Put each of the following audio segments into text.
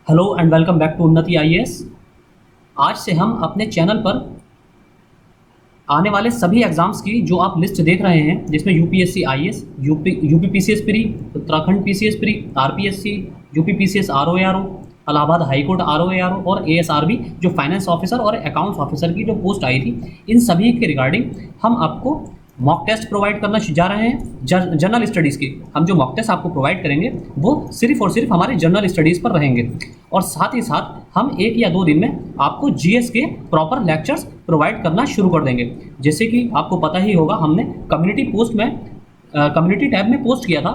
Hello and welcome back to Unnati IAS. आज से हम अपने चैनल पर आने वाले सभी एग्जाम्स की जो आप लिस्ट देख रहे हैं, जिसमें UPSC IAS, UP PCS pre, Uttarakhand PCS pre, RPSC, UP PCS RO ARO, Allahabad high court RO ARO और एएसआरबी जो फाइनेंस ऑफिसर और अकाउंट्स ऑफिसर की जो पोस्ट आई थी, इन सभी के रिगार्डिंग हम आपको मॉक टेस्ट प्रोवाइड करना जा रहे हैं। जनरल स्टडीज़ की हम जो मॉक टेस्ट आपको प्रोवाइड करेंगे वो सिर्फ और सिर्फ हमारे जनरल स्टडीज़ पर रहेंगे, और साथ ही साथ हम 1 या 2 दिन में आपको जीएस के प्रॉपर लेक्चर्स प्रोवाइड करना शुरू कर देंगे। जैसे कि आपको पता ही होगा, हमने कम्युनिटी टैब में पोस्ट किया था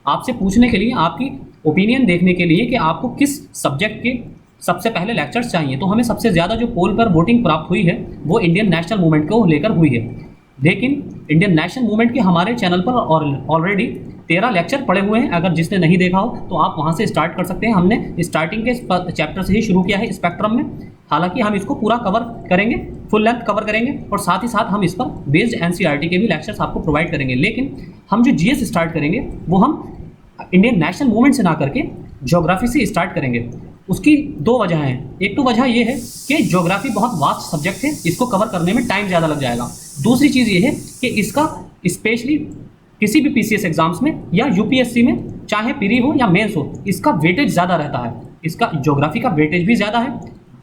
आपसे पूछने के लिए, आपकी ओपिनियन देखने के लिए कि आपको किस सब्जेक्ट के सबसे पहले लेक्चर्स चाहिए। तो हमें सबसे ज़्यादा जो पोल पर वोटिंग प्राप्त हुई है वो इंडियन नेशनल मूवमेंट को लेकर हुई है। लेकिन इंडियन नेशनल मूवमेंट के हमारे चैनल पर ऑलरेडी 13 लेक्चर पड़े हुए हैं। अगर जिसने नहीं देखा हो तो आप वहां से स्टार्ट कर सकते हैं। हमने स्टार्टिंग के चैप्टर से ही शुरू किया है स्पेक्ट्रम में। हालांकि हम इसको पूरा कवर करेंगे, फुल लेंथ कवर करेंगे, और साथ ही साथ हम इस पर बेस्ड एनसीईआरटी के भी लेक्चर्स आपको प्रोवाइड करेंगे। लेकिन हम जो जीएस स्टार्ट करेंगे वो हम इंडियन नेशनल मूवमेंट से ना करके ज्योग्राफी से स्टार्ट करेंगे। उसकी 2 वजह हैं। एक तो वजह ये है कि ज्योग्राफी बहुत वास्ट सब्जेक्ट है, इसको कवर करने में टाइम ज़्यादा लग जाएगा। दूसरी चीज़ ये है कि इसका स्पेशली किसी भी पीसीएस एग्जाम्स में या यूपीएससी में, चाहे प्री हो या मेंस हो, इसका वेटेज ज़्यादा रहता है। इसका ज्योग्राफी का वेटेज भी ज़्यादा है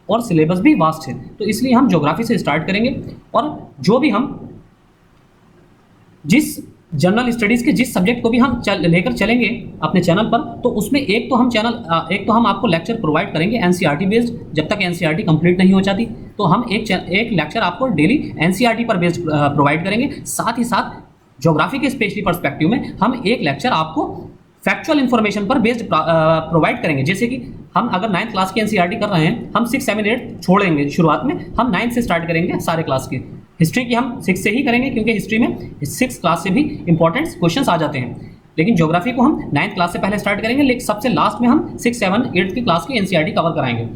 और सिलेबस भी वास्ट है। तो इसलिए हम ज्योग्राफी से स्टार्ट करेंगे, और जो भी हम जिस जनरल स्टडीज़ के जिस सब्जेक्ट को भी हम लेकर चलेंगे अपने चैनल पर, तो उसमें एक तो हम आपको लेक्चर प्रोवाइड करेंगे एनसीईआरटी बेस्ड। जब तक एनसीईआरटी कंप्लीट नहीं हो जाती तो हम एक लेक्चर आपको डेली एनसीईआरटी पर बेस्ड प्रोवाइड करेंगे। साथ ही साथ ज्योग्राफी के स्पेशली पर्सपेक्टिव में हम एक लेक्चर आपको फैक्चुअल इन्फॉर्मेशन पर बेस्ड प्रोवाइड करेंगे। जैसे कि हम अगर 9th क्लास की एनसीईआरटी कर रहे हैं, हम 6, 7, 8 छोड़ेंगे शुरुआत में, हम 9th से स्टार्ट करेंगे सारे क्लास की। हिस्ट्री की हम 6 से ही करेंगे, क्योंकि हिस्ट्री में 6th क्लास से भी इंपॉर्टेंट क्वेश्चंस आ जाते हैं। लेकिन ज्योग्राफी को हम 9th क्लास से पहले स्टार्ट करेंगे, लेकिन सबसे लास्ट में हम 6, 7, 8 की क्लास की एनसीईआरटी कवर कराएंगे।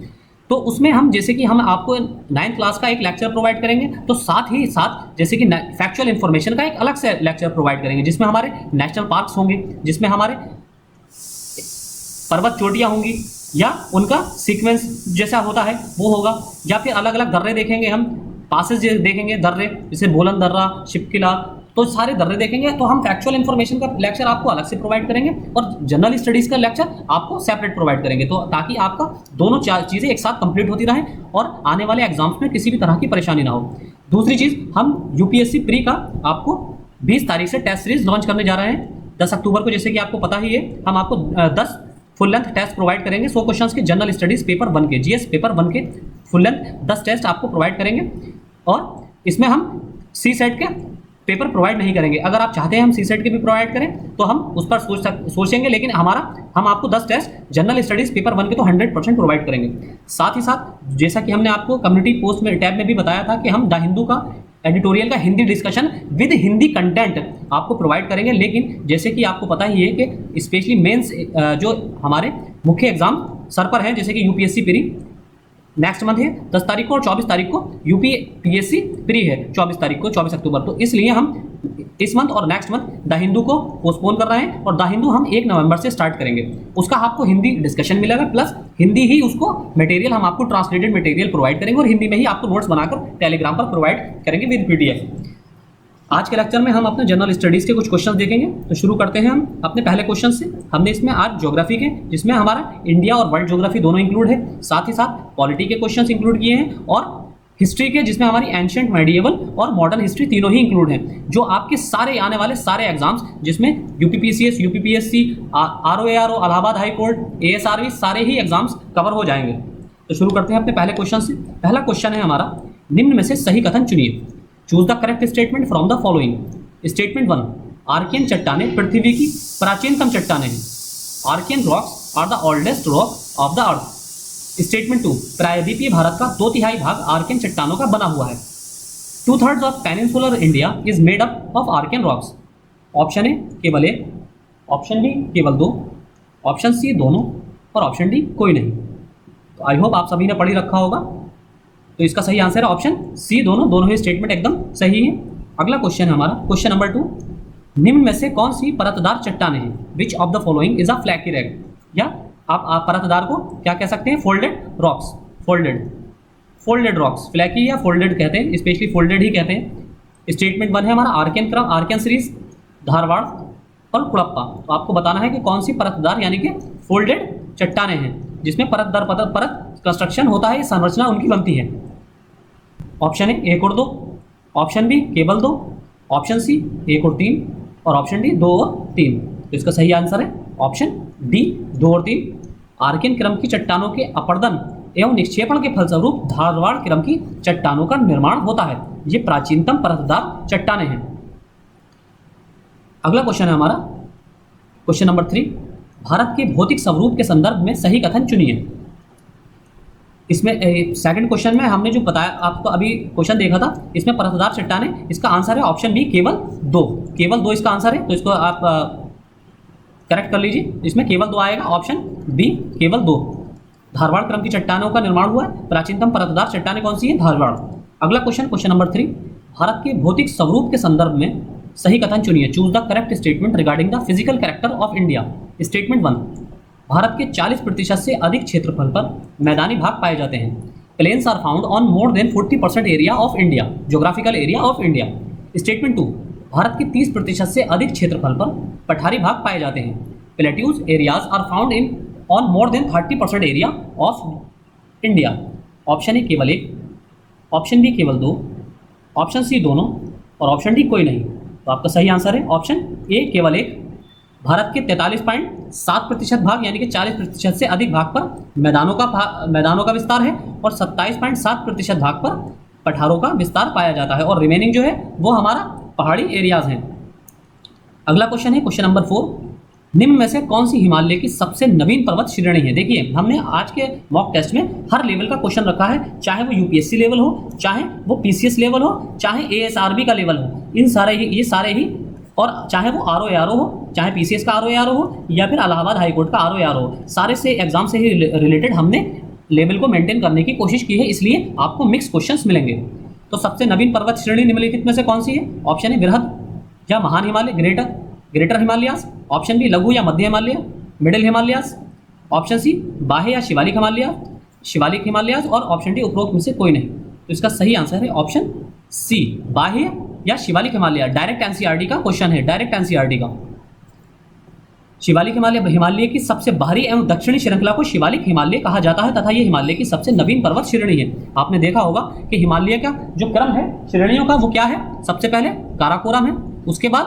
तो उसमें हम जैसे कि हम आपको 9th क्लास का एक लेक्चर प्रोवाइड करेंगे, तो साथ ही साथ जैसे कि फैक्चुअल इन्फॉर्मेशन का एक अलग से लेक्चर प्रोवाइड करेंगे, जिसमें हमारे नेशनल पार्क्स होंगे, जिसमें हमारे पर्वत चोटियाँ होंगी, या उनका सीक्वेंस जैसा होता है वो होगा, या फिर अलग अलग दर्रे देखेंगे, हम पासेज देखेंगे दर्रे, जैसे बोलन दर्रा, शिपकिला, तो सारे दर्रे देखेंगे। तो हम फैक्चुअल इन्फॉर्मेशन का लेक्चर आपको अलग से प्रोवाइड करेंगे और जनरल स्टडीज़ का लेक्चर आपको सेपरेट प्रोवाइड करेंगे, तो ताकि आपका दोनों चीज़ें एक साथ कंप्लीट होती रहें और आने वाले एग्जाम्स में किसी भी तरह की परेशानी ना हो। दूसरी चीज़, हम यूपीएससी प्री का आपको 20 तारीख से टेस्ट सीरीज लॉन्च करने जा रहे हैं। 10 अक्टूबर को, जैसे कि आपको पता ही है, हम आपको 10 फुल लेंथ टेस्ट प्रोवाइड करेंगे। 100 क्वेश्चंस के जनरल स्टडीज़ पेपर 1 के, जीएस पेपर 1 के फुल लेंथ 10 टेस्ट आपको प्रोवाइड करेंगे, और इसमें हम सी सेट के पेपर प्रोवाइड नहीं करेंगे। अगर आप चाहते हैं हम सी सेट के भी प्रोवाइड करें तो हम उस पर सोचेंगे, लेकिन हम आपको 10 टेस्ट जनरल स्टडीज़ पेपर 1 के तो 100% प्रोवाइड करेंगे। साथ ही साथ जैसा कि हमने आपको कम्युनिटी पोस्ट में टैब में भी बताया था कि हम द हिंदू का एडिटोरियल का Hindi discussion with Hindi content आपको प्रोवाइड करेंगे। लेकिन जैसे कि आपको पता ही है कि स्पेशली मेंस जो हमारे मुख्य एग्जाम सर पर हैं, जैसे कि यूपीएससी प्री नेक्स्ट मंथ है 10 तारीख को, और 24 तारीख को यूपीएससी प्री है 24 तारीख को, 24 अक्टूबर। तो इसलिए हम इस मंथ और नेक्स्ट मंथ द हिंदू को पोस्टपोन कर रहे हैं, और द हिंदू हम 1 नवंबर से स्टार्ट करेंगे। उसका आपको हिंदी डिस्कशन मिलेगा, प्लस हिंदी ही उसको मटेरियल हम आपको ट्रांसलेटेड मटेरियल प्रोवाइड करेंगे, और हिंदी में ही आपको नोट्स बनाकर टेलीग्राम पर प्रोवाइड करेंगे विद पीडीएफ। आज के लेक्चर में हम अपने जनरल स्टडीज़ के कुछ क्वेश्चन देखेंगे। तो शुरू करते हैं हम अपने पहले क्वेश्चन से। हमने इसमें आज ज्योग्राफी के, जिसमें हमारा इंडिया और वर्ल्ड ज्योग्राफी दोनों इंक्लूड है, साथ ही साथ पॉलिटी के क्वेश्चंस इंक्लूड किए हैं, और हिस्ट्री के, जिसमें हमारी एंशिएंट, मेडिएवल और मॉडर्न हिस्ट्री तीनों ही इंक्लूड हैं, जो आपके सारे आने वाले सारे एग्जाम्स, जिसमें UPPCS, UPPSC, RO ARO, Allahabad high court, ASRB, सारे ही एग्जाम्स कवर हो जाएंगे। तो शुरू करते हैं अपने पहले क्वेश्चन से। पहला क्वेश्चन है हमारा, निम्न में से सही कथन चुनिए। Choose the correct statement from the following. Statement 1, archaean चट्टानें पृथ्वी की प्राचीनतम चट्टानें हैं। Archaean rocks are the oldest rock of the earth. Statement 2, प्रायद्वीपीय भारत का 2/3 भाग आर्कियन चट्टानों का बना हुआ है। 2/3 of peninsular India is made up of archaean rocks. Option A केवल 1, ऑप्शन बी केवल 2, ऑप्शन सी दोनों, और ऑप्शन डी कोई नहीं। तो आई होप आप सभी ने पढ़ ही रखा होगा। तो इसका सही आंसर है ऑप्शन सी, दोनों ही स्टेटमेंट एकदम सही है। अगला क्वेश्चन है हमारा, क्वेश्चन नंबर 2, निम्न में से कौन सी परतदार चट्टानें हैं? Which of the following is a flaky rock? या आप परतदार को क्या कह सकते हैं? Folded rocks, folded rocks, flaky या फोल्डेड कहते हैं, स्पेशली फोल्डेड ही कहते हैं। स्टेटमेंट 1 है हमारा आर्कियन क्रम, आर्कियन सीरीज, धारवाड़ और कुड़प्पा। तो आपको बताना है कि कौन सी परतदार यानी कि फोल्डेड चट्टानें हैं जिसमें परत दर परत कंस्ट्रक्शन होता है, संरचना उनकी बनती है। ऑप्शन ए 1 और 2, ऑप्शन बी केवल 2, ऑप्शन सी 1 और 3 और ऑप्शन डी 2 और 3। तो इसका सही आंसर है ऑप्शन डी 2 और 3। आर्कियन क्रम की चट्टानों के अपरदन एवं निक्षेपण के फलस्वरूप धारवाड़ क्रम की चट्टानों का निर्माण होता है। ये प्राचीनतम परतदार चट्टानें हैं। अगला क्वेश्चन है हमारा क्वेश्चन नंबर 3, भारत के भौतिक स्वरूप के संदर्भ में सही कथन चुनिए। इसमें सेकंड क्वेश्चन में हमने जो बताया आपको, अभी क्वेश्चन देखा था, इसमें परतदार चट्टानें, इसका आंसर है ऑप्शन बी केवल 2, केवल 2 इसका आंसर है। तो इसको आप करेक्ट कर लीजिए, इसमें केवल 2 आएगा, ऑप्शन बी केवल 2। धारवाड़ क्रम की चट्टानों का निर्माण हुआ है। प्राचीनतम परतदार चट्टानें कौन सी है? धारवाड़। अगला क्वेश्चन, क्वेश्चन नंबर 3, भारत के भौतिक स्वरूप के संदर्भ में सही कथन चुनिए। Choose the correct statement regarding the physical character of India. Statement 1, Bharat के 40% से अधिक क्षेत्रफल पर मैदानी भाग पाए जाते हैं। Plains are found on more than 40% area of India, geographical area of India. Statement 2, Bharat के 30% से अधिक क्षेत्रफल पर पठारी भाग पाए जाते हैं। Plateaus areas are found in on more than 30% area of India. Option A केवल 1, ऑप्शन बी केवल 2, ऑप्शन सी दोनों और ऑप्शन डी कोई नहीं। तो आपका सही आंसर है ऑप्शन ए केवल 1। भारत के 43.7% भाग यानी कि 40% से अधिक भाग पर मैदानों का विस्तार है और 27.7% भाग पर पठारों का विस्तार पाया जाता है और रिमेनिंग जो है वो हमारा पहाड़ी एरियाज हैं। अगला क्वेश्चन है क्वेश्चन नंबर 4, निम्न में से कौन सी हिमालय की सबसे नवीन पर्वत श्रेणी है? देखिए, हमने आज के मॉक टेस्ट में हर लेवल का क्वेश्चन रखा है, चाहे वो यूपीएससी लेवल हो, चाहे वो पीसीएस लेवल हो, चाहे एएसआरबी का लेवल हो, ये सारे ही, और चाहे वो आरओ हो, चाहे पीसीएस का आरओ हो या फिर इलाहाबाद हाईकोर्ट का आरओ हो, सारे से एग्जाम से ही रिलेटेड हमने लेवल को मेंटेन करने की कोशिश की है, इसलिए आपको मिक्स क्वेश्चंस मिलेंगे। तो सबसे नवीन पर्वत श्रेणी निम्नलिखित में से कौन सी है? ऑप्शन ए बृहद या महान Himalaya, greater Himalayas, option B लघु या मध्य Himalaya, middle Himalayas, option C बाह्य या शिवालिक हिमालयास और ऑप्शन डी उपरोक्त में से कोई नहीं। तो इसका सही आंसर है ऑप्शन सी, बाह्य या शिवालिक हिमालय। डायरेक्ट एनसीईआरटी का क्वेश्चन है, डायरेक्ट एनसीईआरटी का। शिवालिक हिमालय की सबसे बाहरी एवं दक्षिणी श्रृंखला को शिवालिक हिमालय कहा जाता है तथा यह हिमालय की सबसे नवीन पर्वत श्रेणी है। आपने देखा होगा कि हिमालय का जो क्रम है श्रेणियों का वो क्या है? सबसे पहले काराकोरम है, उसके बाद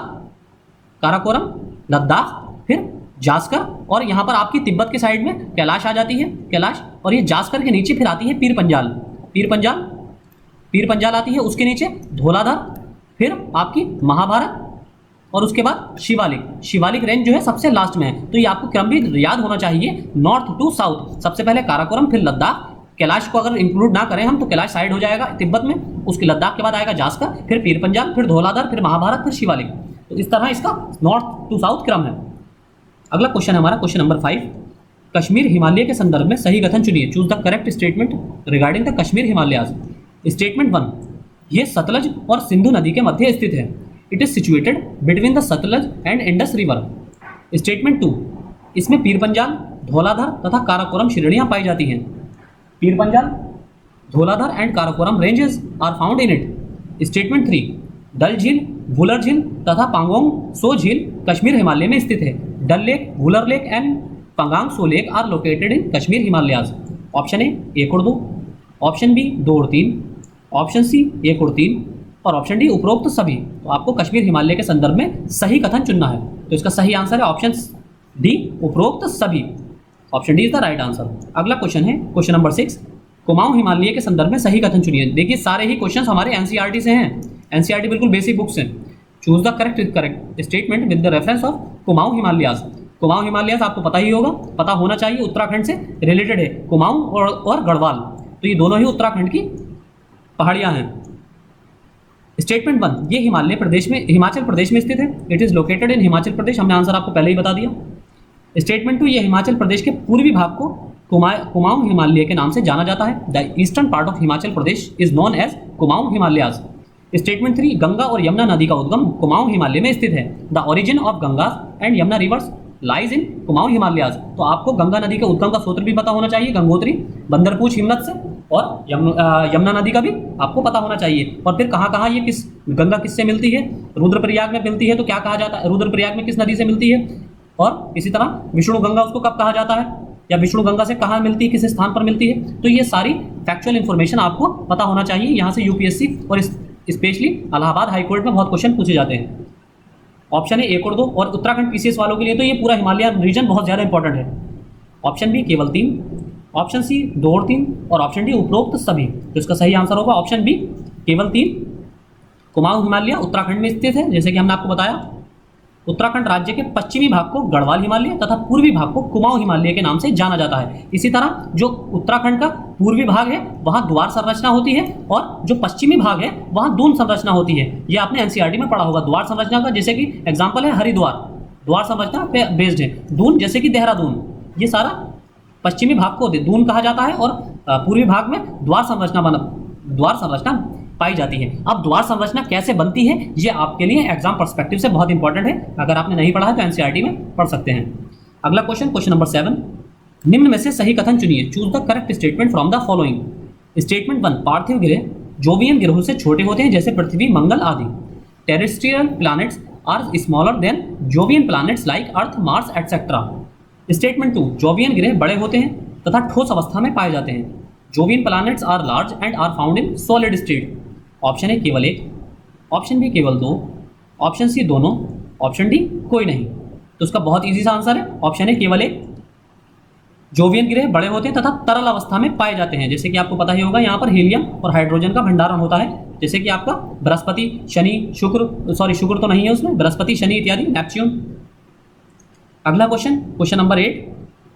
काराकोरम, लद्दाख, फिर जास्कर और यहाँ पर आपकी तिब्बत के साइड में कैलाश आ जाती है, कैलाश, और ये जास्कर के नीचे फिर आती है पीर पंजाल आती है, उसके नीचे धौलाधार, फिर आपकी महाभारत और उसके बाद शिवालिक रेंज जो है सबसे लास्ट में है। तो ये आपको क्रम भी याद होना चाहिए, नॉर्थ टू साउथ, सबसे पहले काराकोरम, फिर लद्दाख, कैलाश को अगर इंक्लूड ना करें हम तो कैलाश साइड हो जाएगा तिब्बत में, उसके लद्दाख के बाद आएगा जास्कर, फिर पीर पंजाल, फिर धौलाधार, फिर महाभारत, फिर शिवालिक। तो इस तरह इसका नॉर्थ टू साउथ क्रम है। अगला क्वेश्चन है हमारा क्वेश्चन नंबर 5, कश्मीर हिमालय के संदर्भ में सही कथन चुनिए। Choose the correct statement regarding the Kashmir Himalayas. Statement 1, ये सतलज और सिंधु नदी के मध्य स्थित है। It is situated between the Sutlej and Indus river. Statement 2, इसमें पीर पंजाल, धौलाधार तथा काराकोरम श्रेणियां पाई जाती हैं। Pir Panjal, Dhauladhar and Karakoram ranges are found in it. Statement 3, Dal झील, वुलर झील तथा पांगोंग सो झील कश्मीर हिमालय में स्थित है। Dal lake, Wular lake and Pangong Tso lake are located in Kashmir Himalayas. Option A 1 और 2, ऑप्शन बी 2 और 3, ऑप्शन सी 1 और 3 और ऑप्शन डी उपरोक्त सभी। तो आपको कश्मीर हिमालय के संदर्भ में सही कथन चुनना है। तो इसका सही आंसर है ऑप्शन डी, उपरोक्त सभी। Option D is the right answer. अगला क्वेश्चन है क्वेश्चन नंबर 6, कुमाऊं हिमालय के संदर्भ में सही कथन चुनिए। देखिए, सारे ही क्वेश्चन हमारे एनसीईआरटी से हैं, एनसीईआरटी बिल्कुल बेसिक बुक्स हैं। Choose the correct statement with the reference of Kumaon Himalayas. Kumaon Himalayas आपको पता ही होगा, पता होना चाहिए, उत्तराखंड से रिलेटेड है। कुमाऊं और गढ़वाल, तो ये दोनों ही उत्तराखंड की पहाड़ियां हैं। स्टेटमेंट 1, ये हिमाचल प्रदेश में स्थित है। It is located in Himachal Pradesh, हमने आंसर आपको पहले ही बता दिया। स्टेटमेंट 2, ये हिमाचल प्रदेश के पूर्वी भाग को कुमाऊं हिमालय के नाम से जाना जाता है। The eastern part of Himachal Pradesh is known as Kumaon Himalayas. Statement 3, Ganga और यमुना नदी का उद्गम कुमाऊं हिमालय में स्थित है। The origin of Ganga and Yamuna reverse lies in Kumaon Himalayas. तो आपको गंगा नदी के उद्गम का सूत्र भी पता होना चाहिए, गंगोत्री, बंदरपूछ हिमनद से, और यमुना नदी का भी आपको पता होना चाहिए। और फिर कहाँ कहाँ ये किस गंगा किससे मिलती है, रुद्रप्रयाग में मिलती है तो क्या कहा जाता है, रुद्रप्रयाग में किस नदी से मिलती है, और इसी तरह विष्णु गंगा उसको कब कहा जाता है, या विष्णु गंगा से कहाँ मिलती है, किस स्थान पर मिलती है। तो ये सारी फैक्चुअल इन्फॉर्मेशन आपको पता होना चाहिए। यहाँ से यूपीएससी और स्पेशली इलाहाबाद हाईकोर्ट में बहुत क्वेश्चन पूछे जाते हैं। ऑप्शन है 1 और 2, और उत्तराखंड पीसीएस वालों के लिए तो ये पूरा हिमालयन रीजन बहुत ज़्यादा इंपॉर्टेंट है। ऑप्शन बी केवल 3, ऑप्शन सी 2 और 3, और ऑप्शन डी उपरोक्त सभी। तो इसका सही आंसर होगा ऑप्शन बी केवल 3। कुमाऊं हिमालय उत्तराखंड में स्थित है, जैसे कि हमने आपको बताया। उत्तराखंड राज्य के पश्चिमी भाग को गढ़वाल हिमालय तथा पूर्वी भाग को कुमाऊं हिमालय के नाम से जाना जाता है। इसी तरह जो उत्तराखंड का पूर्वी भाग है वहाँ द्वार संरचना होती है, और जो पश्चिमी भाग है वहाँ दून संरचना होती है। ये आपने एनसीईआरटी में पढ़ा होगा द्वार संरचना का, जैसे कि एग्जाम्पल है हरिद्वार, द्वार संरचना पे बेस्ड है। दून जैसे कि देहरादून, ये सारा पश्चिमी भाग को दून कहा जाता है, और पूर्वी भाग में द्वार संरचना पाई जाती है। अब द्वार संरचना कैसे बनती है ये आपके लिए एग्जाम पर्सपेक्टिव से बहुत इंपॉर्टेंट है। अगर आपने नहीं पढ़ा है तो एनसीईआरटी में पढ़ सकते हैं। अगला क्वेश्चन, क्वेश्चन नंबर 7, निम्न में से सही कथन चुनिए। Choose the correct statement from the following. Statement 1, पार्थिव ग्रह जोवियन ग्रहों से छोटे होते हैं जैसे पृथ्वी, मंगल आदि। Terrestrial planets are smaller than jovian planets like earth, Mars etcetera. Statement 2, jovian ग्रह बड़े होते हैं तथा ठोस अवस्था में पाए जाते हैं। Jovian planets are large and are found in solid state. Option A केवल 1, ऑप्शन बी केवल 2, ऑप्शन सी दोनों, ऑप्शन डी कोई नहीं। तो उसका बहुत इजी सा आंसर है ऑप्शन ए केवल 1। जोवियन ग्रह बड़े होते हैं तथा तरल अवस्था में पाए जाते हैं, जैसे कि आपको पता ही होगा यहाँ पर हीलियम और हाइड्रोजन का भंडारण होता है, जैसे कि आपका बृहस्पति, शनि, शुक्र तो नहीं है उसमें, बृहस्पति, शनि इत्यादि, नेपच्यून। अगला क्वेश्चन, क्वेश्चन नंबर 8,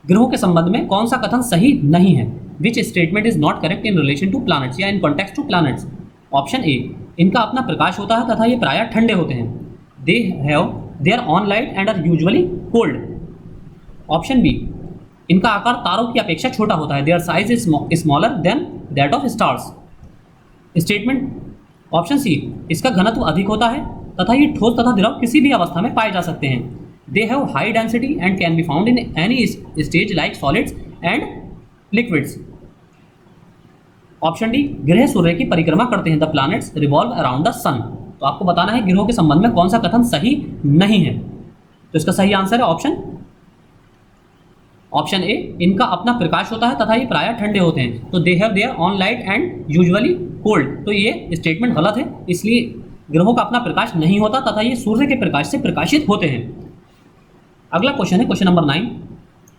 ग्रहों के संबंध में कौन सा कथन सही नहीं है। Which statement is not correct in relation to planets या in context to planets. Option A, इनका अपना प्रकाश होता है तथा ये प्रायः ठंडे होते हैं। They have their own light and are usually cold. Option B, इनका आकार तारों की अपेक्षा छोटा होता है। Their size is smaller than that of stars. Statement option C, इसका घनत्व अधिक होता है तथा ये ठोस तथा द्रव किसी भी अवस्था में पाए जा सकते हैं। They have high density and can be found in any stage like solids and liquids. Option D, ग्रह सूर्य की परिक्रमा करते हैं। The planets revolve around the sun. तो आपको बताना है ग्रहों के संबंध में कौन सा कथन सही नहीं है। तो इसका सही आंसर है ऑप्शन ए, इनका अपना प्रकाश होता है तथा ये प्रायः ठंडे होते हैं। तो दे have their own light and usually cold. तो ये स्टेटमेंट गलत है, इसलिए ग्रहों का अपना प्रकाश नहीं होता तथा ये सूर्य के प्रकाश से प्रकाशित होते हैं। अगला क्वेश्चन है क्वेश्चन नंबर 9,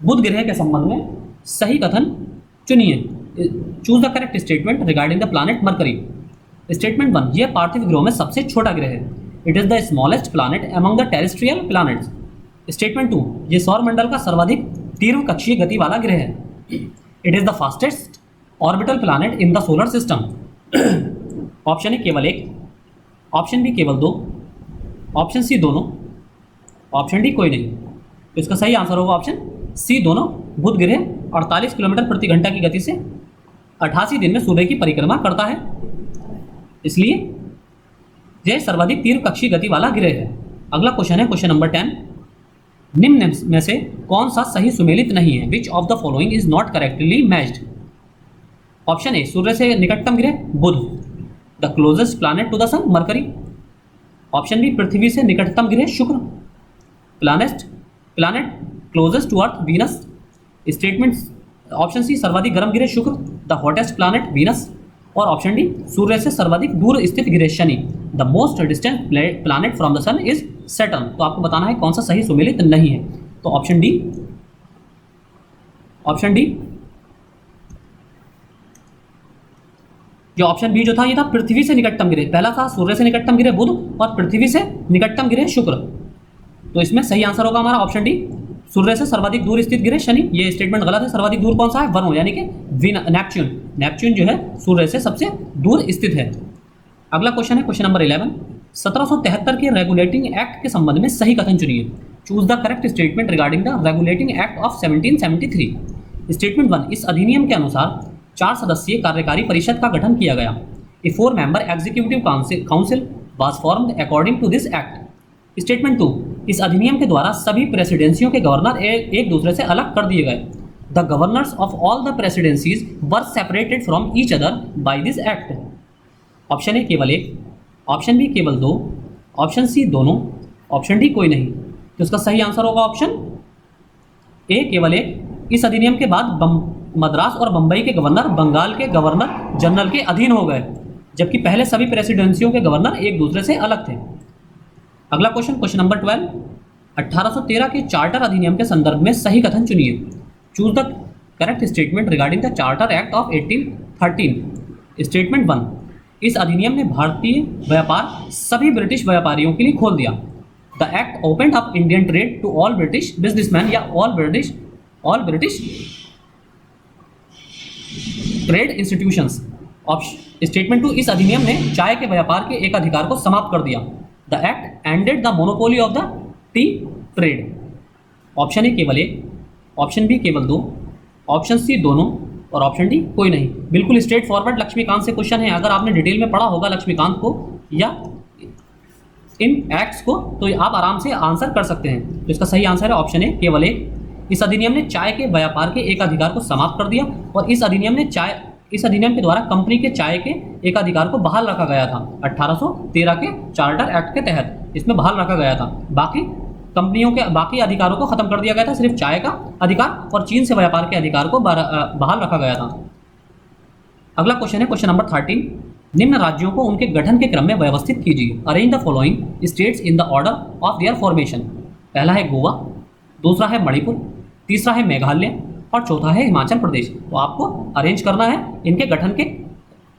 बुध ग्रह के संबंध में सही कथन चुनिए। Choose the correct statement regarding the planet mercury. Statement 1, यह पार्थिव ग्रहों में सबसे छोटा ग्रह है। It is the smallest planet among the terrestrial planets. Statement 2, ये सौर मंडल का सर्वाधिक तीव्र कक्षीय गति वाला ग्रह है। It is the fastest orbital planet in the solar system. Option A केवल 1, ऑप्शन बी केवल 2, ऑप्शन सी दोनों, ऑप्शन डी कोई नहीं। तो इसका सही आंसर होगा ऑप्शन सी दोनों। बुध ग्रह 48 किलोमीटर प्रति घंटा की गति से 88 दिन में सूर्य की परिक्रमा करता है, इसलिए यह सर्वाधिक तीव्र कक्षीय गति वाला ग्रह है। अगला क्वेश्चन है क्वेश्चन नंबर 10, निम्न में से कौन सा सही सुमेलित नहीं है। Which of the following is not correctly matched. Option A, सूर्य से निकटतम ग्रह बुध, the closest planet to the sun Mercury. Option B, पृथ्वी से निकटतम ग्रह शुक्र, planet closest to earth Venus. Statement option C, सर्वाधिक गर्म ग्रह शुक्र, द हॉटेस्ट प्लैनेट वीनस। और ऑप्शन डी, सूर्य से सर्वाधिक दूर स्थित ग्रह शनि, the most distant planet from the sun is Saturn. तो आपको बताना है कौन सा सही सुमेलित नहीं है। तो ऑप्शन डी, जो ऑप्शन बी जो था ये था पृथ्वी से निकटतम ग्रह। पहला था सूर्य से निकटतम ग्रह बुध और पृथ्वी से निकटतम ग्रह शुक्र। तो इसमें सही आंसर होगा हमारा ऑप्शन डी, सूर्य से सर्वाधिक दूर स्थित ग्रह शनि। ये स्टेटमेंट गलत है। सर्वाधिक दूर कौन सा है, वरुण यानी कि नेपच्यून जो है सूर्य से सबसे दूर स्थित है। अगला क्वेश्चन है क्वेश्चन नंबर 11, 1773 के रेगुलेटिंग एक्ट के संबंध में सही कथन चुनिए। Choose the correct statement regarding the regulating act of 1773। Statement 1, इस अधिनियम के अनुसार 4 सदस्यीय कार्यकारी परिषद का गठन किया गया। A 4 member executive council was formed according to this act. Statement 2, इस अधिनियम के द्वारा सभी प्रेसिडेंसियों के गवर्नर एक दूसरे से अलग कर दिए गए। The governors of all the presidencies were separated from each other by this act. Option A केवल एक, ऑप्शन बी केवल दो, ऑप्शन सी दोनों, ऑप्शन डी कोई नहीं। तो इसका सही आंसर होगा ऑप्शन ए केवल एक। इस अधिनियम के बाद मद्रास और बंबई के गवर्नर बंगाल के गवर्नर जनरल के अधीन हो गए, जबकि पहले सभी प्रेसिडेंसियों के गवर्नर एक दूसरे से अलग थे। अगला क्वेश्चन, क्वेश्चन नंबर 12, 1813 के चार्टर अधिनियम के संदर्भ में सही कथन चुनिए। Choose the correct statement regarding the charter act of 1813। Statement 1, इस अधिनियम ने भारतीय व्यापार सभी ब्रिटिश व्यापारियों के लिए खोल दिया। The act opened up Indian trade to all British businessman या all British trade institutions. Statement 2, इस अधिनियम ने चाय के व्यापार के एक अधिकार को समाप्त कर दिया। The act ended the monopoly of the T trade. Option A केवल एक, ऑप्शन बी केवल दो, ऑप्शन सी दोनों और ऑप्शन डी कोई नहीं। बिल्कुल स्ट्रेट फॉरवर्ड लक्ष्मीकांत से क्वेश्चन है। अगर आपने डिटेल में पढ़ा होगा लक्ष्मीकांत को या इन एक्ट्स को तो आप आराम से आंसर कर सकते हैं। तो इसका सही आंसर है ऑप्शन ए केवल एक। इस अधिनियम ने चाय के व्यापार के एक अधिकार को समाप्त कर दिया और इस अधिनियम के द्वारा कंपनी के चाय के एक अधिकार को बहाल रखा गया था। 1813 के चार्टर एक्ट के तहत इसमें बहाल रखा गया था। बाकी कंपनियों के बाकी अधिकारों को खत्म कर दिया गया था, सिर्फ चाय का अधिकार और चीन से व्यापार के अधिकार को बहाल रखा गया था। अगला क्वेश्चन है क्वेश्चन नंबर 13, निम्न राज्यों को उनके गठन के क्रम में व्यवस्थित कीजिए। Arrange the following states in the order of their formation. पहला है गोवा, दूसरा है मणिपुर, तीसरा है मेघालय और चौथा है हिमाचल प्रदेश। तो आपको अरेंज करना है इनके गठन के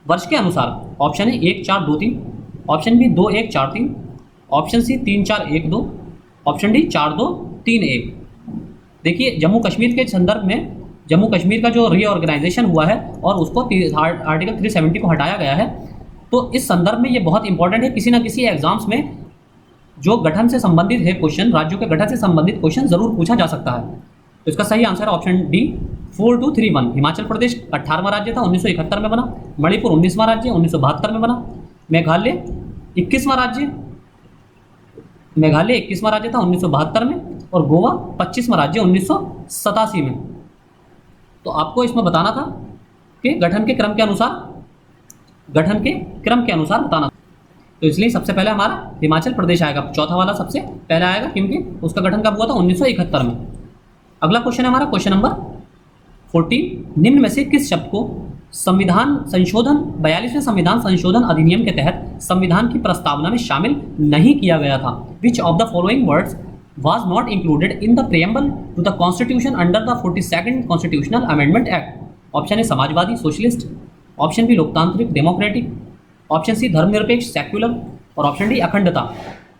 वर्ष के अनुसार। ऑप्शन है 1 4 2 3, option B 2 1 4 3, option C 3 4 1 2, option D 4 2 3 1। देखिए जम्मू कश्मीर के संदर्भ में जम्मू कश्मीर का जो रीऑर्गेनाइजेशन हुआ है और उसको आर्टिकल 370 को हटाया गया है, तो इस संदर्भ में ये बहुत इंपॉर्टेंट है। किसी ना किसी एग्जाम्स में जो गठन से संबंधित है क्वेश्चन, राज्यों के गठन से संबंधित क्वेश्चन जरूर पूछा जा सकता है। तो इसका सही आंसर है ऑप्शन डी 4 2 3 1। हिमाचल प्रदेश 18वां राज्य था, 1971 में बना। मणिपुर 19वां राज्य, 1972 में बना। मेघालय 21वां राज्य था 1972 में और गोवा 25वां राज्य 1987 में। तो आपको इसमें बताना था कि गठन के क्रम के अनुसार बताना। तो इसलिए सबसे पहले हमारा हिमाचल प्रदेश आएगा, चौथा वाला सबसे पहले आएगा क्योंकि उसका गठन कब हुआ था 1971 में। अगला क्वेश्चन है हमारा क्वेश्चन नंबर 14, निम्न में से किस शब्द को संविधान संशोधन 42वें संविधान संशोधन अधिनियम के तहत संविधान की प्रस्तावना में शामिल नहीं किया गया था। विच of the following words was not included in the preamble to the constitution under the 42nd constitutional amendment act। Option है समाजवादी सोशलिस्ट, ऑप्शन बी लोकतांत्रिक डेमोक्रेटिक, ऑप्शन सी धर्मनिरपेक्ष सेक्युलर और ऑप्शन डी अखंडता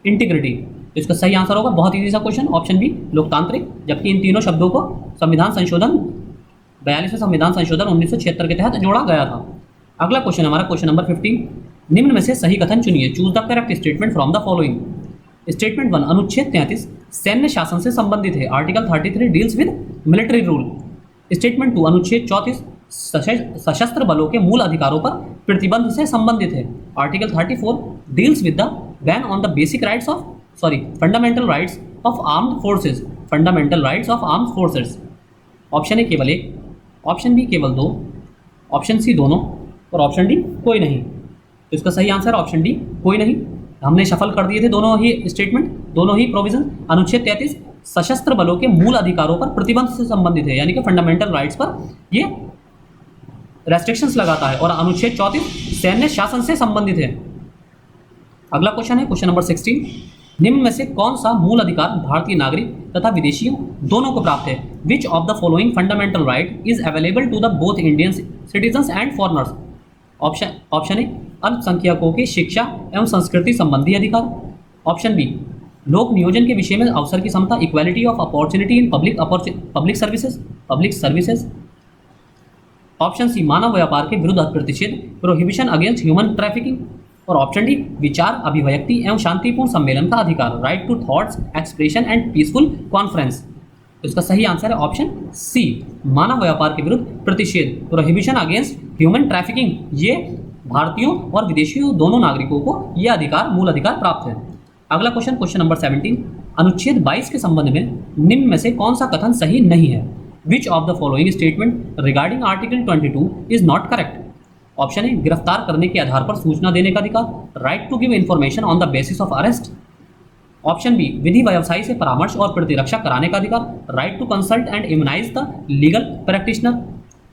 इंटीग्रिटी। तो इसका सही आंसर होगा, बहुत ईजी सा क्वेश्चन, ऑप्शन बी लोकतांत्रिक। जबकि इन तीनों शब्दों को संविधान संशोधन 42वें संविधान संशोधन 1976 के तहत जोड़ा गया था। अगला क्वेश्चन हमारा क्वेश्चन नंबर 15, निम्न में से सही कथन चुनिए। Choose the correct statement from the following. Statement 1, अनुच्छेद 33 सैन्य शासन से संबंधित है। Article 33 deals with military rule. Statement 2, अनुच्छेद 34 सशस्त्र बलों के मूल अधिकारों पर प्रतिबंध से संबंधित है। Article 34 deals with the ban on the basic rights of fundamental rights of armed forces. Fundamental rights of armed forces. Option A केवल एक, ऑप्शन बी केवल दो, ऑप्शन सी दोनों और ऑप्शन डी कोई नहीं। तो इसका सही आंसर ऑप्शन डी कोई नहीं। हमने शफल कर दिए थे दोनों ही स्टेटमेंट, दोनों ही प्रोविजन। अनुच्छेद 33 सशस्त्र बलों के मूल अधिकारों पर प्रतिबंध से संबंधित है, यानी कि फंडामेंटल राइट्स पर ये रेस्ट्रिक्शंस लगाता है, और अनुच्छेद 34 सैन्य शासन से संबंधित है। अगला क्वेश्चन है क्वेश्चन नंबर 16, निम्न में से कौन सा मूल अधिकार भारतीय नागरिक तथा विदेशियों दोनों को प्राप्त है। Which of the following fundamental right is available to the both Indian citizens and foreigners. Option A अल्पसंख्यकों की शिक्षा एवं संस्कृति संबंधी अधिकार। ऑप्शन बी लोक नियोजन के विषय में अवसर की समता, equality of opportunity in public services. Option C मानव व्यापार के विरुद्ध प्रतिषेध, प्रोहिबिशन अगेंस्ट ह्यूमन ट्रैफिकिंग। और ऑप्शन डी विचार अभिव्यक्ति एवं शांतिपूर्ण सम्मेलन का अधिकार, right to thoughts expression and peaceful conference. तो इसका सही आंसर है ऑप्शन सी मानव व्यापार के विरुद्ध प्रतिषेध, प्रोहिबिशन अगेंस्ट ह्यूमन ट्रैफिकिंग। ये भारतीयों और विदेशियों दोनों नागरिकों को यह अधिकार मूल अधिकार प्राप्त है। अगला क्वेश्चन क्वेश्चन नंबर 17, अनुच्छेद 22 के संबंध में निम्न में से कौन सा कथन सही नहीं है? Which of the following statement regarding article 22 is not correct? Option A, गिरफ्तार करने के आधार पर सूचना देने का अधिकार, right to give information on the basis of arrest. Option B, विधि व्यवसायी से परामर्श और प्रतिरक्षा कराने का अधिकार, right to consult and immunize the legal practitioner.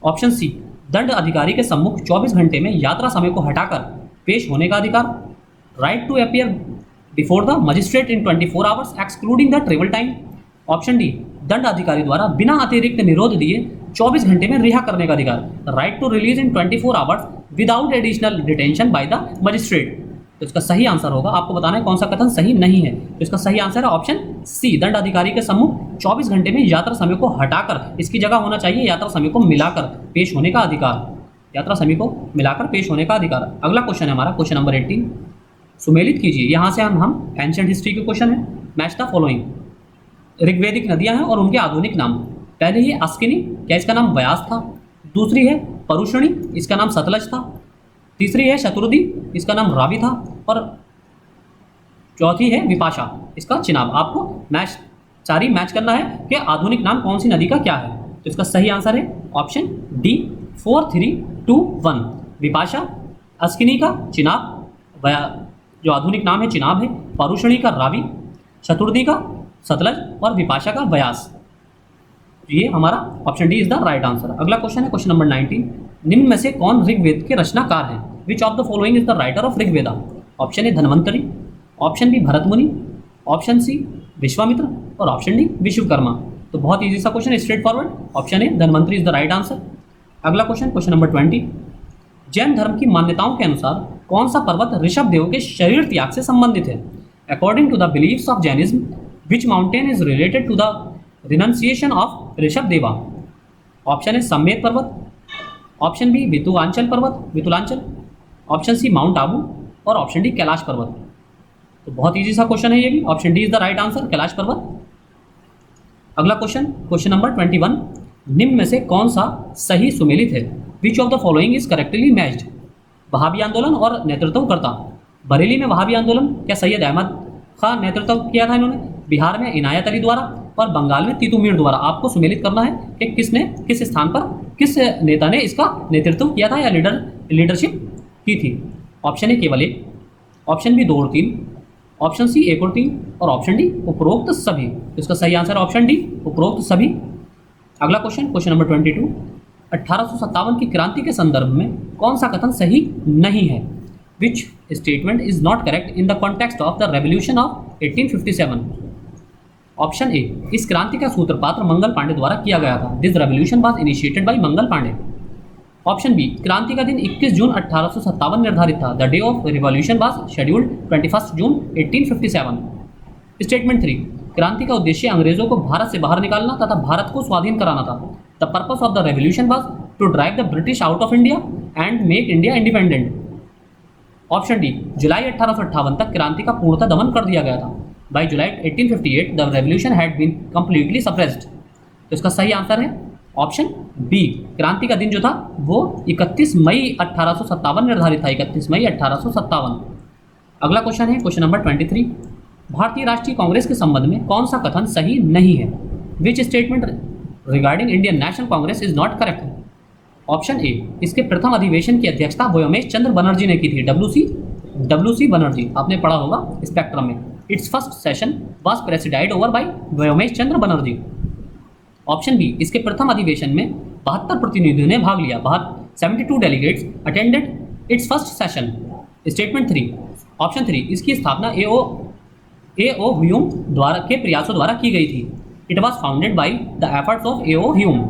Option C, दंड अधिकारी के सम्मुख 24 घंटे में यात्रा समय को हटाकर पेश होने का अधिकार, right to appear before the magistrate in 24 hours excluding the travel time. Option D, दंड अधिकारी द्वारा बिना अतिरिक्त निरोध दिए 24 घंटे में रिहा करने का अधिकार, right to release in 24 hours without additional detention by the magistrate. तो इसका सही आंसर होगा, आपको बताना है कौन सा कथन सही नहीं है। तो इसका सही आंसर है ऑप्शन सी, दंड अधिकारी के सम्मुख 24 घंटे में यात्रा समय को हटाकर, इसकी जगह होना चाहिए यात्रा समय को मिलाकर पेश होने का अधिकार, यात्रा समय को मिलाकर पेश होने का अधिकार। अगला क्वेश्चन है हमारा क्वेश्चन नंबर 18, सुमेलित कीजिए। यहाँ से हम एंशिएंट हिस्ट्री के क्वेश्चन है। मैच द फॉलोइंग, ऋग्वेदिक नदियाँ हैं और उनके आधुनिक नाम। पहले ये अस्किनी, क्या इसका नाम व्यास था? दूसरी है परुषणी, इसका नाम सतलज था। तीसरी है शतुर्दी, इसका नाम रावी था। और चौथी है विपाशा, इसका चिनाब। आपको सारी मैच करना है कि आधुनिक नाम कौन सी नदी का क्या है। तो इसका सही आंसर है ऑप्शन डी, 4 3 2 1। विपाशा, अस्किनी का चिनाब, जो आधुनिक नाम है चिनाब है, परुषणी का रावी, शतुर्दी का सतलज और विपाशा का व्यास। ये हमारा option D is the right answer. अगला क्वेश्चन है क्वेश्चन नंबर 19, निम्न में से कौन ऋग्वेद के रचनाकार हैं? Which of the following is the writer of Rigveda? Option A Dhanvantari, option B Bharat Muni, option सी विश्वामित्र और ऑप्शन डी विश्वकर्मा। तो बहुत ईजी सा question, straight forward, option A Dhanvantari is the right answer. अगला क्वेश्चन क्वेश्चन नंबर 20, जैन धर्म की मान्यताओं के अनुसार कौन सा पर्वत ऋषभ देव के शरीर त्याग से संबंधित है? According to the believes of Jainism, which mountain is related to the renunciation of Rishabh Deva? Option A Sammed पर्वत, ऑप्शन बी वितुलांचल पर्वत, Vitulanchal, option C Mount Abu और ऑप्शन डी कैलाश पर्वत। तो बहुत इजी सा क्वेश्चन है ये भी, option D is the right answer, Kailash पर्वत। अगला क्वेश्चन क्वेश्चन नंबर 21, निम्न में से कौन सा सही सुमेलित है? Which of the following is correctly matched? Wahhabi आंदोलन और नेतृत्व करता। बरेली में वहाबी आंदोलन क्या सैयद अहमद खान नेतृत्व किया था इन्होंने? बिहार में इनायत अली द्वारा और बंगाल में तीतू मीर द्वारा। आपको सुमेलित करना है कि किसने किस स्थान पर किस नेता ने इसका नेतृत्व किया था या लीडरशिप की थी। ऑप्शन ए केवल एक, ऑप्शन बी 2 और 3, ऑप्शन सी 1 और 3 और ऑप्शन डी उपरोक्त सभी। तो इसका सही आंसर ऑप्शन डी उपरोक्त सभी। अगला क्वेश्चन क्वेश्चन नंबर 22, 1857 की क्रांति के संदर्भ में कौन सा कथन सही नहीं है? Which statement is not correct in the context of the revolution of 1857? Option A, इस क्रांति का सूत्रपात मंगल पांडे द्वारा किया गया था। This revolution was initiated by Mangal Pandey. Option B, क्रांति का दिन 21 जून 1857 निर्धारित था। The day of revolution was scheduled 21 June 1857। Statement 3, क्रांति का उद्देश्य अंग्रेजों को भारत से बाहर निकालना तथा भारत को स्वाधीन कराना था। The purpose of the revolution was to drive the British out of India and make India independent. Option D, जुलाई 1858 तक क्रांति का पूर्णतः दमन कर दिया गया था। By July 1858 the revolution had been completely suppressed. तो इसका सही आंसर है ऑप्शन बी, क्रांति का दिन जो था वो 31 मई 1857 निर्धारित था। 31 मई 1857। अगला क्वेश्चन है क्वेश्चन नंबर 23, भारतीय राष्ट्रीय कांग्रेस के संबंध में कौन सा कथन सही नहीं है? Which statement regarding Indian national Congress is not correct? Option ए, इसके प्रथम अधिवेशन की अध्यक्षता व्योमेश चंद्र बनर्जी ने की थी। डब्ल्यू सी बनर्जी, आपने पढ़ा होगा स्पेक्ट्रम में। Its first session was presided over by Vyomesh Chandra Banerjee. Option B, इसके प्रथम अधिवेशन में 72 प्रतिनिधियों ने भाग लिया। 72 delegates attended it's first session. Statement 3, option 3, इसकी स्थापना ए.ओ. ह्यूम द्वारा के प्रयासों द्वारा की गई थी। It was founded by the efforts of A.O.. Hume.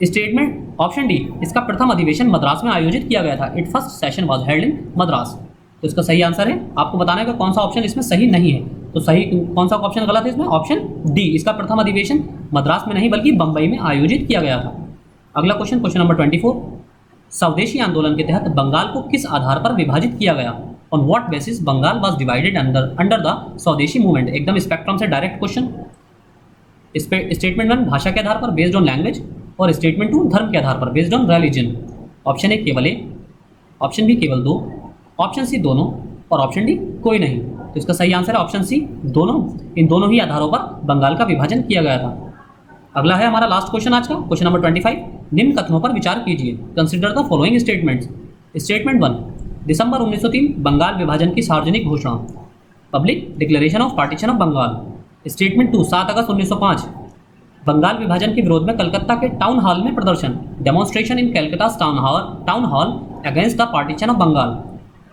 Statement option D, इसका प्रथम अधिवेशन मद्रास में आयोजित किया गया था। It first session was held in Madras. तो इसका सही आंसर है, आपको बताना है कि कौन सा ऑप्शन इसमें सही नहीं है। तो सही कौन सा ऑप्शन गलत है इसमें? ऑप्शन डी, इसका प्रथम अधिवेशन मद्रास में नहीं बल्कि बंबई में आयोजित किया गया था। अगला क्वेश्चन क्वेश्चन नंबर 24, स्वदेशी आंदोलन के तहत बंगाल को किस आधार पर विभाजित किया गया? On what basis Bengal was divided under the swadeshi movement? एकदम स्पेक्ट्रम से डायरेक्ट क्वेश्चन। स्टेटमेंट 1 भाषा के आधार पर बेस्ड ऑन लैंग्वेज और स्टेटमेंट 2 धर्म के आधार पर based on religion. Option A केवल 1, ऑप्शन बी केवल 2, ऑप्शन सी दोनों और ऑप्शन डी कोई नहीं। तो इसका सही आंसर है ऑप्शन सी, दोनों। इन दोनों ही आधारों पर बंगाल का विभाजन किया गया था। अगला है हमारा लास्ट क्वेश्चन आज का, क्वेश्चन नंबर 25। निम्न कथनों पर विचार कीजिए। Consider the following statements. Statement 1, दिसंबर 1903 बंगाल विभाजन की सार्वजनिक घोषणा, public declaration of partition of Bengal. Statement 2, 7 अगस्त 1905 बंगाल विभाजन के विरोध में कलकत्ता के टाउन हॉल में प्रदर्शन, demonstration in Calcutta town hall against the partition of Bengal.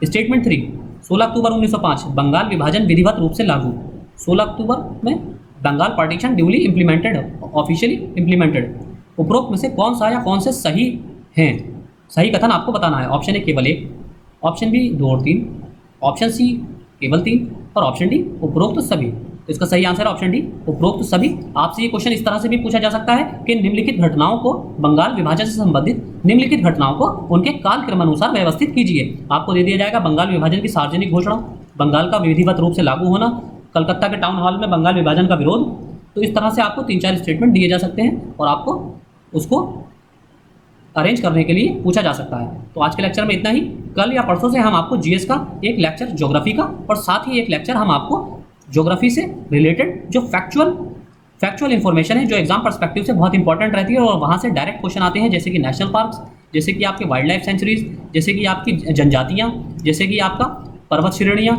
Statement 3, 16 अक्टूबर 1905 बंगाल विभाजन विधिवत रूप से लागू, 16 अक्टूबर में Bengal partition duly implemented, officially implemented. उपरोक्त में से कौन सा या कौन से सही हैं? सही कथन आपको बताना है। ऑप्शन ए केवल 1, ऑप्शन बी 2 और 3, ऑप्शन सी केवल 3 और ऑप्शन डी उपरोक्त सभी। तो इसका सही आंसर है ऑप्शन डी, उपरोक्त सभी। आपसे ये क्वेश्चन इस तरह से भी पूछा जा सकता है कि निम्नलिखित घटनाओं को, बंगाल विभाजन से संबंधित निम्नलिखित घटनाओं को उनके कालक्रम अनुसार व्यवस्थित कीजिए। आपको दे दिया जाएगा बंगाल विभाजन की सार्वजनिक घोषणा, बंगाल का विधिवत रूप से लागू होना, कलकत्ता के टाउन हॉल में बंगाल विभाजन का विरोध। तो इस तरह से आपको 3-4 स्टेटमेंट दिए जा सकते हैं और आपको उसको अरेंज करने के लिए पूछा जा सकता है। तो आज के लेक्चर में इतना ही। कल या परसों से हम आपको जीएस का एक लेक्चर, ज्योग्राफी का, और साथ ही एक लेक्चर हम आपको ज्योग्राफी से रिलेटेड जो फैक्चुअल इन्फॉर्मेशन है, जो एग्जाम पर्सपेक्टिव से बहुत इंपॉर्टेंट रहती है और वहाँ से डायरेक्ट क्वेश्चन आते हैं, जैसे कि नेशनल पार्क्स, जैसे कि आपके वाइल्ड लाइफ सेंचुरीज, जैसे कि आपकी जनजातियाँ, जैसे कि आपका पर्वत श्रेणियाँ,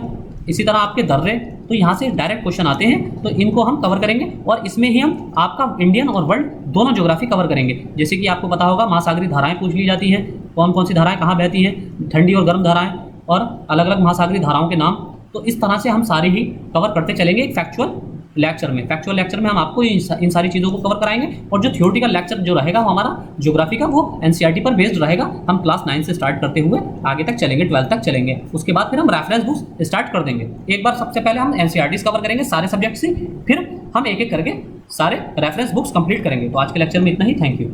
इसी तरह आपके दर्रे। तो यहाँ से डायरेक्ट क्वेश्चन आते हैं, तो इनको हम कवर करेंगे और इसमें ही हम आपका इंडियन और वर्ल्ड दोनों ज्योग्राफी कवर करेंगे। जैसे कि आपको पता होगा महासागरीय धाराएं पूछ ली जाती हैं, कौन कौन सी धाराएं कहाँ बहती हैं, ठंडी और गर्म धाराएं और अलग अलग महासागरीय धाराओं के नाम। तो इस तरह से हम सारे ही कवर करते चलेंगे एक फैक्चुअल लेक्चर में हम आपको इन सारी चीज़ों को कवर कराएंगे। और जो थियोरटिकल लेक्चर जो रहेगा वो हमारा ज्योग्राफी का, वो एनसीईआरटी पर बेस्ड रहेगा। हम क्लास 9 से स्टार्ट करते हुए आगे तक चलेंगे, 12 तक चलेंगे। उसके बाद फिर हम रेफरेंस बुक्स स्टार्ट कर देंगे। एक बार सबसे पहले हम एनसीईआरटी कवर करेंगे सारे सब्जेक्ट से, फिर हम एक एक करके सारे रेफरेंस बुक्स कंप्लीट करेंगे। तो आज के लेक्चर में इतना ही। Thank you.